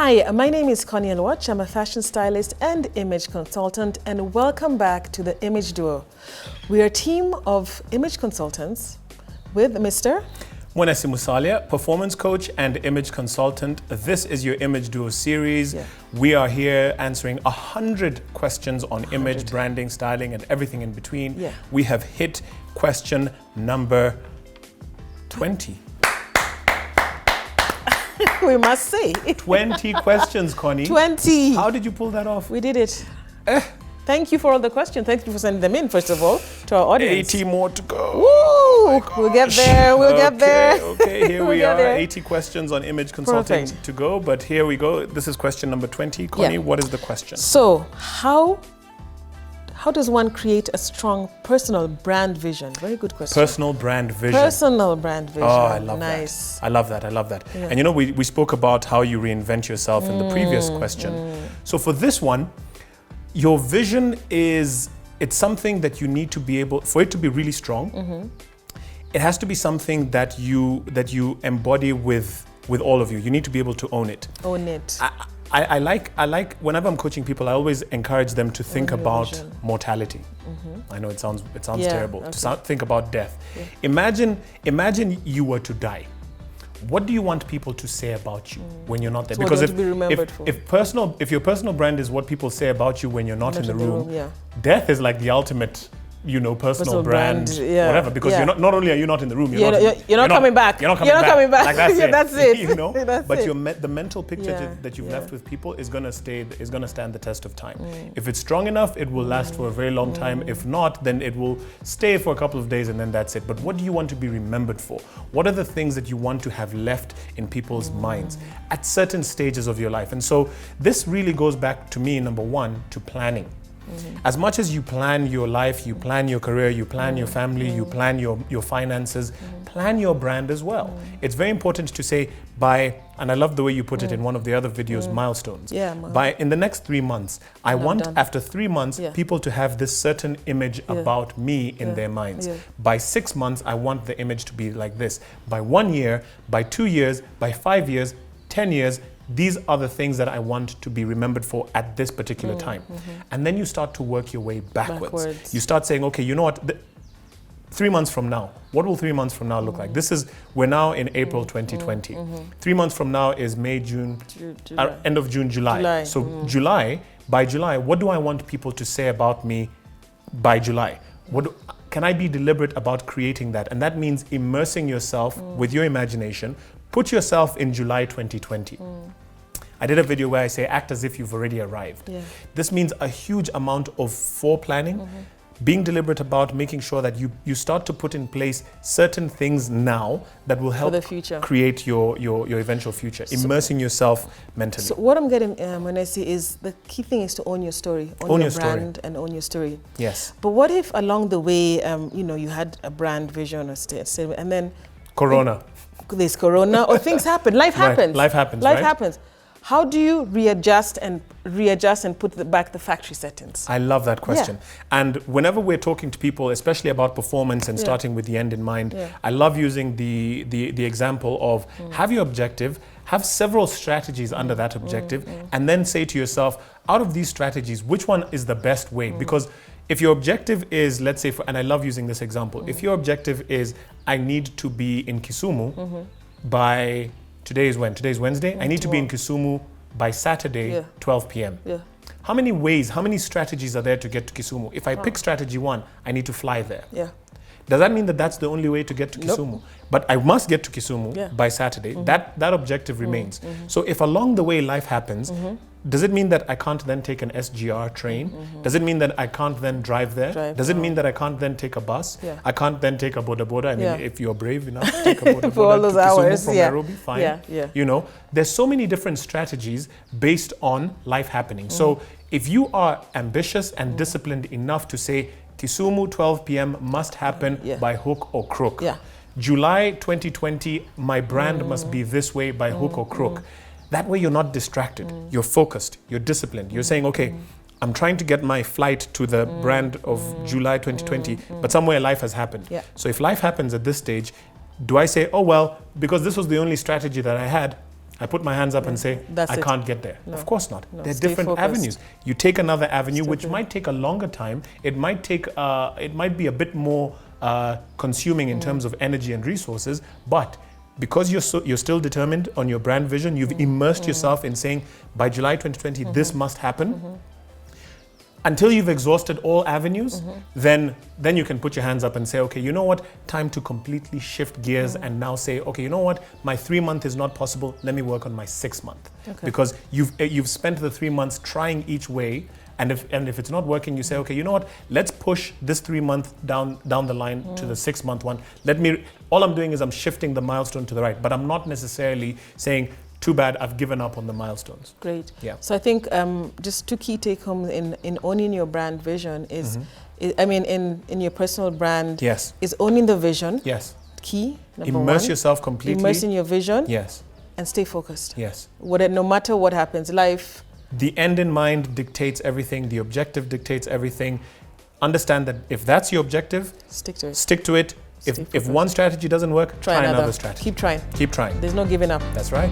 Hi, my name is Connie Watch. I'm a fashion stylist and image consultant, and welcome back to the Image Duo. We are a team of image consultants with Mr. Mwenesi, performance coach and image consultant. This is your Image Duo series. Yeah. We are here answering 100 questions on image, branding, styling, and everything in between. Yeah. We have hit question number 20. We must say. 20 questions, Connie. 20. How did you pull that off? We did it. Thank you for all the questions. Thank you for sending them in, first of all, to our audience. 80 more to go. Woo! Oh, we'll get there. We'll get there. Okay, here we are. 80 questions on image consulting to go. But here we go. This is question number 20. Connie, what is the question? So, how does one create a strong personal brand vision? Very good question. Personal brand vision. Personal brand vision. Oh, I love that. I love that. I love that. Yeah. And you know, we spoke about how you reinvent yourself in the previous question. So for this one, your vision it's something that you need to be able, for it to be really strong, it has to be something that you embody with all of you. You need to be able to own it. Own it. I like whenever I'm coaching people, I always encourage them to think about mortality. I know it sounds terrible to think about death. Yeah. Imagine you were to die. What do you want people to say about you when you're not there? So because if your personal brand is what people say about you when you're not in the room, death is like the ultimate, personal brand, whatever. Because you're not only are you not in the room, you're not coming back. You're not coming back. Like that's it. But the mental picture that you've left with people is gonna stand the test of time. If it's strong enough, it will last for a very long time. If not, then it will stay for a couple of days and then that's it. But what do you want to be remembered for? What are the things that you want to have left in people's minds at certain stages of your life? And so this really goes back to me, number one, to planning. As much as you plan your life, you plan your career, you plan your family, you plan your finances, plan your brand as well. It's very important to say and I love the way you put it in one of the other videos, milestones. In the next 3 months, I want after 3 months, people to have this certain image about me in their minds. By 6 months, I want the image to be like this. By 1 year, by 2 years, by 5 years, 10 years, these are the things that I want to be remembered for at this particular time. And then you start to work your way backwards. You start saying, okay, you know what, 3 months from now, what will 3 months from now look like? We're now in April 2020. 3 months from now is May, June, end of June, July. So by July, what do I want people to say about me by July? Can I be deliberate about creating that? And that means immersing yourself with your imagination. Put yourself in July 2020. I did a video where I say, act as if you've already arrived. This means a huge amount of foreplanning, being deliberate about making sure that you start to put in place certain things now that will help create your eventual future, immersing yourself mentally. So what I'm getting, Mwenesi, is the key thing is to own your story, own your brand and own your story. Yes. But what if along the way, you had a brand vision or statement, and then there's Corona or things happen. Life happens. Life happens. Life happens. How do you readjust and put back the factory settings? I love that question. And whenever we're talking to people, especially about performance and starting with the end in mind, I love using the example of have your objective, have several strategies under that objective, and then say to yourself, out of these strategies, which one is the best way? Because if your objective is, let's say, and I love using this example, if your objective is, I need to be in Kisumu by, today is when? Today's Wednesday? I need to be in Kisumu by Saturday, 12 p.m. How many strategies are there to get to Kisumu? If I pick strategy 1, I need to fly there. Does that mean that that's the only way to get to Kisumu? Nope. But I must get to Kisumu by Saturday. That objective remains. So if along the way life happens, does it mean that I can't then take an SGR train? Does it mean that I can't then drive there? Does it mean that I can't then take a bus? I can't then take a boda boda? I mean, if you're brave enough to take a boda for all boda those to Kisumu hours, from Nairobi, fine. There's so many different strategies based on life happening. So if you are ambitious and disciplined enough to say, Kisumu 12 p.m. must happen by hook or crook. July 2020, my brand must be this way by hook or crook. That way you're not distracted, you're focused, you're disciplined. You're saying, okay, I'm trying to get my flight to the brand of July 2020, but somewhere life has happened. So if life happens at this stage, do I say, oh well, because this was the only strategy that I had, I put my hands up and say, That's I it. can't get there. No. Of course not. No, There are stay different focused. avenues. You take another avenue, which Stupid. might take a longer time. It might take, it might be a bit more consuming in terms of energy and resources, but because you're still determined on your brand vision, you've immersed yourself in saying, by July 2020, this must happen. Until you've exhausted all avenues, then you can put your hands up and say, okay, you know what? Time to completely shift gears and now say, okay, you know what? My 3 month is not possible. Let me work on my 6 month. Okay. Because you've spent the 3 months trying each way, and if it's not working, you say, okay, you know what? Let's push this 3 month down the line to the 6 month one. All I'm doing is I'm shifting the milestone to the right, but I'm not necessarily saying, too bad, I've given up on the milestones. Great. Yeah. So I think just two key take homes in owning your brand vision is, in your personal brand, Yes. is owning the vision. Yes. Key, number Immerse one. yourself completely. Immerse in your vision. Yes. And stay focused. Yes. No matter what happens, life. The end in mind dictates everything. The objective dictates everything. Understand that if that's your objective, Stick to it. stick to it. If one strategy doesn't work, try another strategy. Keep trying. Keep trying. There's no giving up. That's right.